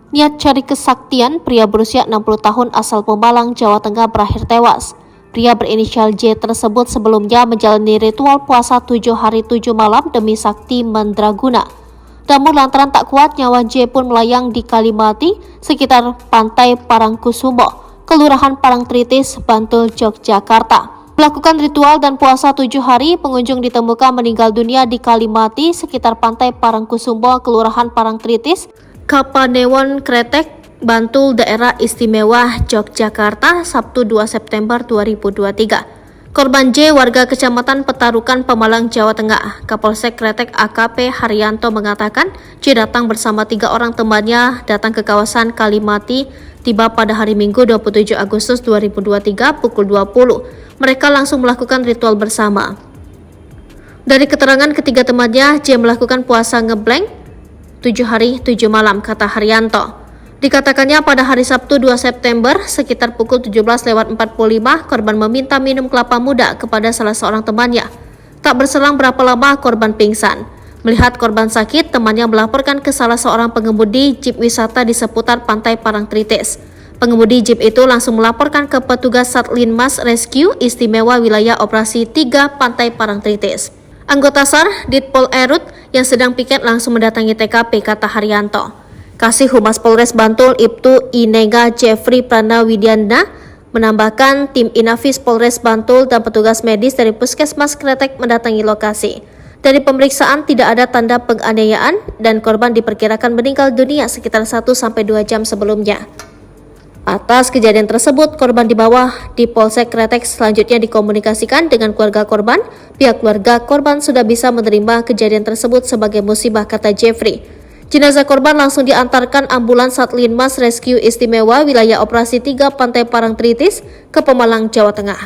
Niat cari kesaktian, pria berusia 60 tahun asal Pemalang, Jawa Tengah berakhir tewas. Pria berinisial J tersebut sebelumnya menjalani ritual puasa 7 hari 7 malam demi sakti mandraguna. Namun lantaran tak kuat, nyawa J pun melayang di Kalimati sekitar Pantai Parangkusumo, Kelurahan Parangtritis, Bantul, Yogyakarta. Melakukan ritual dan puasa 7 hari, pengunjung ditemukan meninggal dunia di Kalimati sekitar Pantai Parangkusumo, Kelurahan Parangtritis, Kapanewon Kretek, Bantul, Daerah Istimewa Yogyakarta, Sabtu 2 September 2023. Korban J warga Kecamatan Petarukan, Pemalang, Jawa Tengah. Kapolsek Kretek AKP Haryanto mengatakan, J datang bersama 3 orang temannya datang ke kawasan Kalimati, tiba pada hari Minggu 27 Agustus 2023 pukul 20. Mereka langsung melakukan ritual bersama. Dari keterangan ketiga temannya, J melakukan puasa ngeblank 7 hari 7 malam, kata Haryanto. Dikatakannya pada hari Sabtu 2 September sekitar pukul 17.45 korban meminta minum kelapa muda kepada salah seorang temannya. Tak berselang berapa lama korban pingsan. Melihat korban sakit, temannya melaporkan ke salah seorang pengemudi jeep wisata di seputar Pantai Parangtritis. Pengemudi jeep itu langsung melaporkan ke petugas Satlinmas Rescue Istimewa Wilayah Operasi 3 Pantai Parangtritis. Anggota SAR Ditpol Erut yang sedang piket langsung mendatangi TKP, kata Haryanto. Kasih Humas Polres Bantul Ibtu Inega Jeffrey Pranawidiana menambahkan tim Inafis Polres Bantul dan petugas medis dari Puskesmas Kretek mendatangi lokasi. Dari pemeriksaan tidak ada tanda penganiayaan dan korban diperkirakan meninggal dunia sekitar 1-2 jam sebelumnya. Atas kejadian tersebut, korban dibawa di Polsek Kretek selanjutnya dikomunikasikan dengan keluarga korban. Pihak keluarga korban sudah bisa menerima kejadian tersebut sebagai musibah, kata Jeffrey. Jenazah korban langsung diantarkan ambulans Satlinmas Rescue Istimewa Wilayah Operasi 3 Pantai Parangtritis ke Pemalang, Jawa Tengah.